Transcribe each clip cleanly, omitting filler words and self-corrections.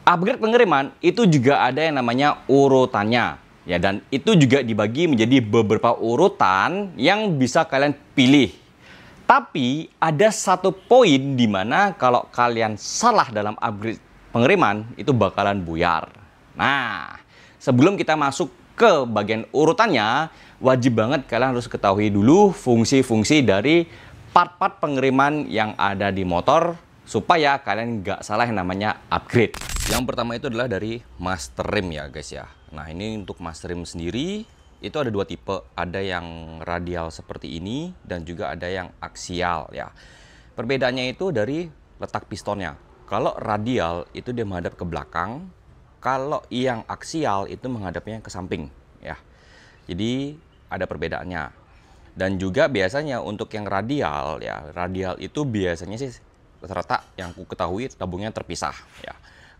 Upgrade pengiriman itu juga ada yang namanya urutannya. Ya, dan itu juga dibagi menjadi beberapa urutan yang bisa kalian pilih. Tapi ada satu poin di mana kalau kalian salah dalam upgrade pengiriman itu bakalan buyar. Nah, sebelum kita masuk ke bagian urutannya, wajib banget kalian harus ketahui dulu fungsi-fungsi dari part-part pengiriman yang ada di motor supaya kalian nggak salah yang namanya upgrade. Yang pertama itu adalah dari master rem ya guys ya. Nah, ini untuk master rem sendiri itu ada dua tipe, ada yang radial seperti ini dan juga ada yang aksial ya. Perbedaannya itu dari letak pistonnya. Kalau radial itu dia menghadap ke belakang, kalau yang aksial itu menghadapnya ke samping ya. Jadi ada perbedaannya. Dan juga biasanya untuk yang radial ya, radial itu biasanya sih rata-rata yang ku ketahui tabungnya terpisah ya.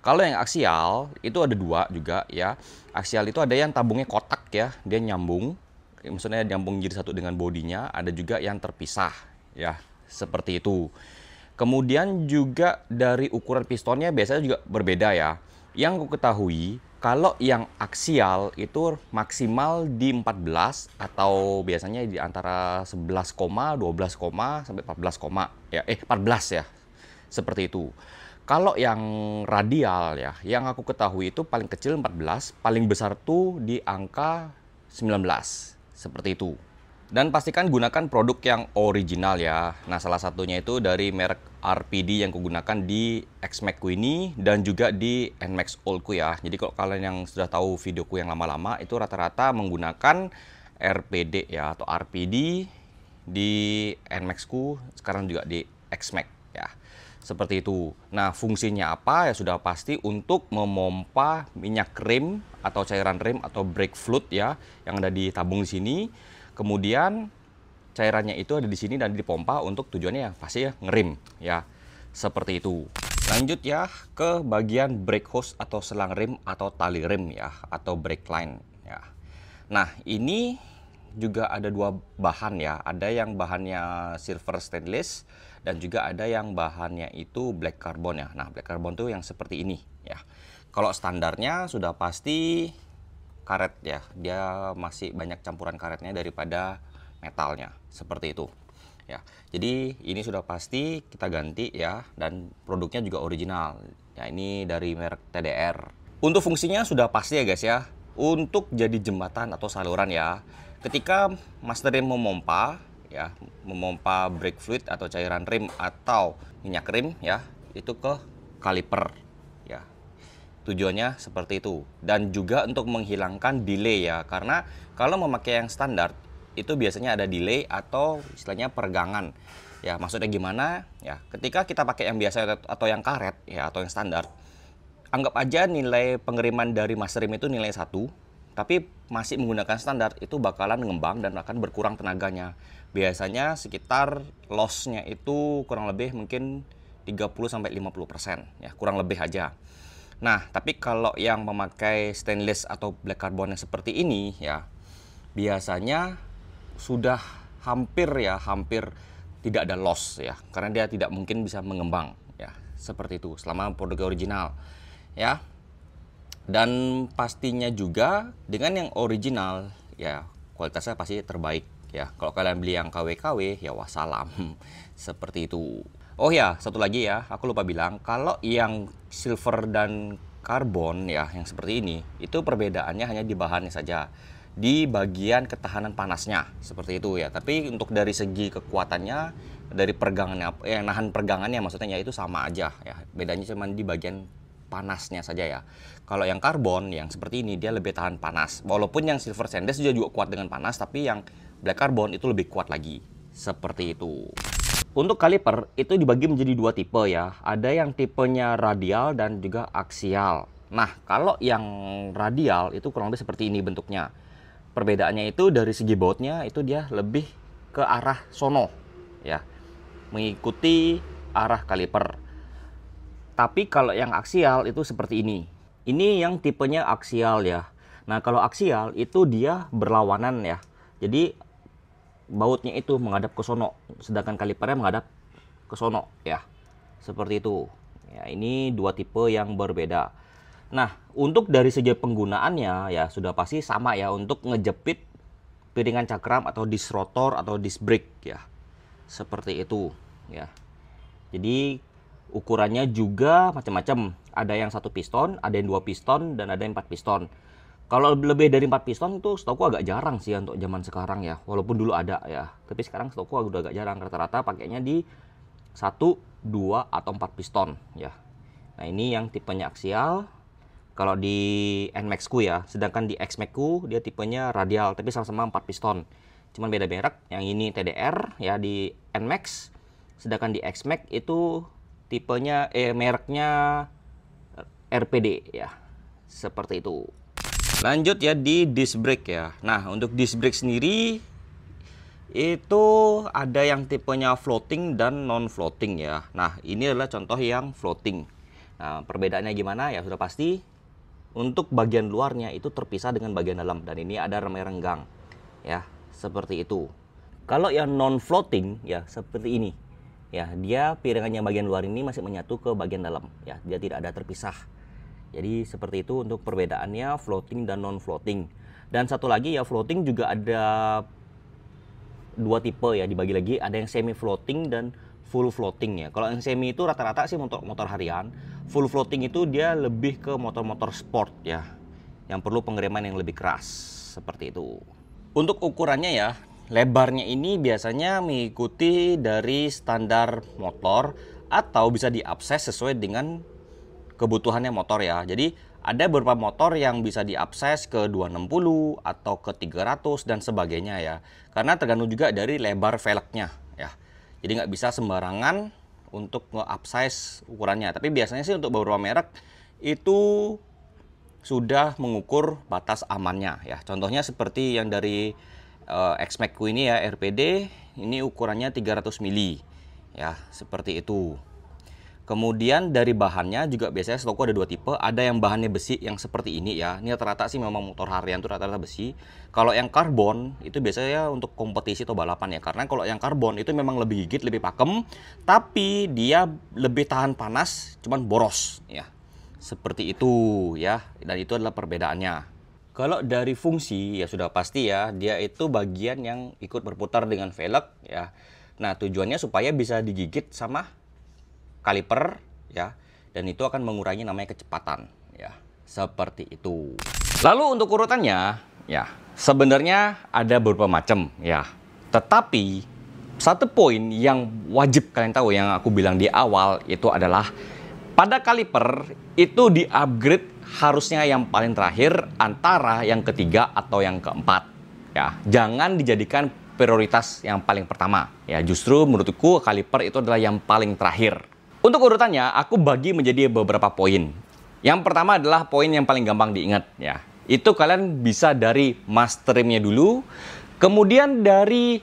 Kalau yang aksial itu ada dua juga ya. Aksial itu ada yang tabungnya kotak ya, dia nyambung, maksudnya nyambung jadi satu dengan bodinya. Ada juga yang terpisah ya, seperti itu. Kemudian juga dari ukuran pistonnya biasanya juga berbeda ya. Yang ku ketahui kalau yang aksial itu maksimal di 14 atau biasanya di antara 11, 12, sampai 14, ya 14 ya. Seperti itu. Kalau yang radial ya, yang aku ketahui itu paling kecil 14, paling besar tuh di angka 19. Seperti itu. Dan pastikan gunakan produk yang original ya. Nah, salah satunya itu dari merek RPD yang kugunakan di X-Max-ku ini dan juga di NMAX Old-ku ya. Jadi kalau kalian yang sudah tahu videoku yang lama-lama itu rata-rata menggunakan RPD ya atau RPD di NMAX-ku, sekarang juga di X-Max ya. Seperti itu. Nah, fungsinya apa? Ya sudah pasti untuk memompa minyak rem atau cairan rem atau brake fluid ya yang ada di tabung di sini. Kemudian cairannya itu ada di sini dan dipompa untuk tujuannya ya pasti ya ngerem ya. Seperti itu. Lanjut ya ke bagian brake hose atau selang rem atau tali rem ya atau brake line ya. Nah, ini juga ada dua bahan ya. Ada yang bahannya silver stainless dan juga ada yang bahannya itu black carbon ya. Nah, black carbon tuh yang seperti ini ya. Kalau standarnya sudah pasti karet ya. Dia masih banyak campuran karetnya daripada metalnya. Seperti itu. Ya. Jadi ini sudah pasti kita ganti ya dan produknya juga original. Ya, ini dari merek TDR. Untuk fungsinya sudah pasti ya guys ya. Untuk jadi jembatan atau saluran ya. Ketika master rem memompa ya, memompa brake fluid atau cairan rem atau minyak rem ya, itu ke kaliper ya. Tujuannya seperti itu. Dan juga untuk menghilangkan delay ya, karena kalau memakai yang standar itu biasanya ada delay atau istilahnya peregangan. Ya, maksudnya gimana? Ya, ketika kita pakai yang biasa atau yang karet ya atau yang standar, anggap aja nilai pengiriman dari master rem itu nilai 1, tapi masih menggunakan standar itu bakalan ngembang dan akan berkurang tenaganya. Biasanya sekitar loss-nya itu kurang lebih mungkin 30-50% ya, kurang lebih aja. Nah, tapi kalau yang memakai stainless atau black carbon yang seperti ini ya, biasanya sudah hampir tidak ada loss ya, karena dia tidak mungkin bisa mengembang ya, seperti itu selama produk original ya. Dan pastinya juga dengan yang original ya kualitasnya pasti terbaik ya. Kalau kalian beli yang KW-KW ya wassalam. Seperti itu. Oh ya, satu lagi ya, aku lupa bilang kalau yang silver dan karbon ya yang seperti ini itu perbedaannya hanya di bahannya saja. Di bagian ketahanan panasnya seperti itu ya. Tapi untuk dari segi kekuatannya, dari peregangannya nahan peregangannya maksudnya ya itu sama aja ya. Bedanya cuma di bagian panasnya saja ya. Kalau yang karbon yang seperti ini dia lebih tahan panas. Walaupun yang silver stainless juga kuat dengan panas, tapi yang black carbon itu lebih kuat lagi. Seperti itu. Untuk kaliper itu dibagi menjadi dua tipe ya. Ada yang tipenya radial dan juga aksial. Nah, kalau yang radial itu kurang lebih seperti ini bentuknya. Perbedaannya itu dari segi bautnya itu dia lebih ke arah sono ya. Mengikuti arah kaliper. Tapi kalau yang aksial itu seperti ini. Ini yang tipenya aksial ya. Nah, kalau aksial itu dia berlawanan ya. Jadi bautnya itu menghadap ke sono, sedangkan kalipernya menghadap ke sono ya. Seperti itu. Ya, ini dua tipe yang berbeda. Nah, untuk dari segi penggunaannya ya sudah pasti sama ya untuk ngejepit piringan cakram atau disc rotor atau disc brake ya. Seperti itu ya. Jadi ukurannya juga macam-macam. Ada yang 1 piston, ada yang 2 piston, dan ada yang 4 piston. Kalau lebih dari 4 piston itu setahu agak jarang sih untuk zaman sekarang ya. Walaupun dulu ada ya. Tapi sekarang setahu udah agak jarang. Rata-rata pakainya di 1, 2, atau 4 piston ya. Nah ini yang tipenya aksial. Kalau di NMAX ku ya. Sedangkan di XMAX ku dia tipenya radial. Tapi sama-sama 4 piston. Cuman beda merek. Yang ini TDR ya di NMAX. Sedangkan di XMAX itu tipenya mereknya RPD ya. Seperti itu. Lanjut ya di disc brake ya. Nah, untuk disc brake sendiri itu ada yang tipenya floating dan non floating ya. Nah, ini adalah contoh yang floating. Nah, perbedaannya gimana ya sudah pasti untuk bagian luarnya itu terpisah dengan bagian dalam dan ini ada remai renggang ya, seperti itu. Kalau yang non floating ya seperti ini. Ya, dia piringannya bagian luar ini masih menyatu ke bagian dalam ya, dia tidak ada terpisah. Jadi seperti itu untuk perbedaannya floating dan non floating. Dan satu lagi ya, floating juga ada 2 tipe ya, dibagi lagi, ada yang semi floating dan full floating ya. Kalau yang semi itu rata-rata sih motor harian. Full floating itu dia lebih ke motor-motor sport ya, yang perlu pengereman yang lebih keras, seperti itu. Untuk ukurannya ya, lebarnya ini biasanya mengikuti dari standar motor atau bisa diakses sesuai dengan kebutuhannya motor ya. Jadi ada beberapa motor yang bisa diakses ke 260 atau ke 300 dan sebagainya ya. Karena tergantung juga dari lebar velgnya ya. Jadi nggak bisa sembarangan untuk nge-upsize ukurannya. Tapi biasanya sih untuk beberapa merek itu sudah mengukur batas amannya ya. Contohnya seperti yang dari XMAX ku ini ya, RPD, ini ukurannya 300 mili ya, seperti itu. Kemudian dari bahannya juga biasanya setahu ada 2 tipe. Ada yang bahannya besi yang seperti ini ya. Ini rata-rata sih memang motor harian tuh rata-rata besi. Kalau yang karbon itu biasanya untuk kompetisi atau balapan ya. Karena kalau yang karbon itu memang lebih gigit, lebih pakem, tapi dia lebih tahan panas, cuman boros ya. Seperti itu ya. Dan itu adalah perbedaannya. Kalau dari fungsi ya sudah pasti ya, dia itu bagian yang ikut berputar dengan velg ya. Nah, tujuannya supaya bisa digigit sama kaliper ya, dan itu akan mengurangi namanya kecepatan ya, seperti itu. Lalu untuk urutannya ya sebenarnya ada beberapa macam ya, tetapi satu poin yang wajib kalian tahu yang aku bilang di awal itu adalah pada kaliper itu di upgrade harusnya yang paling terakhir antara yang ketiga atau yang keempat ya, jangan dijadikan prioritas yang paling pertama ya. Justru menurutku kaliper itu adalah yang paling terakhir. Untuk urutannya, aku bagi menjadi beberapa poin. Yang pertama adalah poin yang paling gampang diingat ya. Itu kalian bisa dari masterimnya dulu, kemudian dari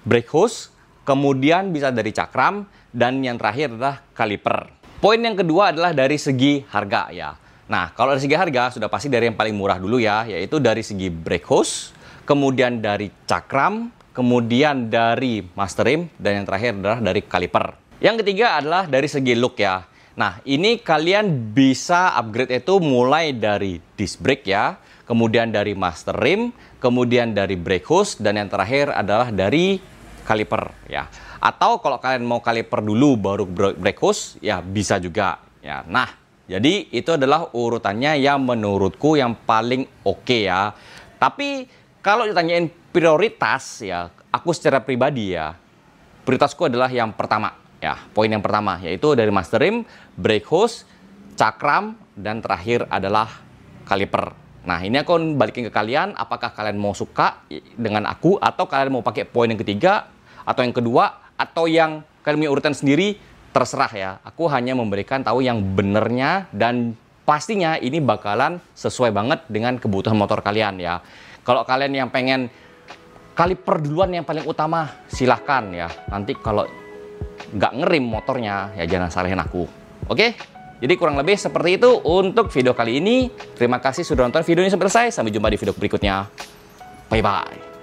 brake hose, kemudian bisa dari cakram, dan yang terakhir adalah kaliper. Poin yang kedua adalah dari segi harga ya. Nah, kalau dari segi harga sudah pasti dari yang paling murah dulu ya, yaitu dari segi brake hose, kemudian dari cakram, kemudian dari masterim, dan yang terakhir adalah dari kaliper. Yang ketiga adalah dari segi look ya. Nah, ini kalian bisa upgrade itu mulai dari disc brake ya, kemudian dari master rim, kemudian dari brake hose, dan yang terakhir adalah dari kaliper ya. Atau kalau kalian mau kaliper dulu baru brake hose ya bisa juga ya. Nah, jadi itu adalah urutannya yang menurutku yang paling oke ya. Tapi kalau ditanyain prioritas ya, aku secara pribadi ya, prioritasku adalah yang pertama. Ya, poin yang pertama yaitu dari master rim, brake hose, cakram, dan terakhir adalah kaliper. Nah, ini aku balikin ke kalian, apakah kalian mau suka dengan aku atau kalian mau pakai poin yang ketiga atau yang kedua atau yang kalian punya urutan sendiri, terserah ya. Aku hanya memberikan tahu yang benernya dan pastinya ini bakalan sesuai banget dengan kebutuhan motor kalian ya. Kalau kalian yang pengen kaliper duluan yang paling utama, silahkan ya. Nanti kalau nggak ngerim motornya ya jangan salahin aku. Oke, jadi kurang lebih seperti itu untuk video kali ini. Terima kasih sudah nonton videonya sampai selesai. Sampai jumpa di video berikutnya. Bye bye.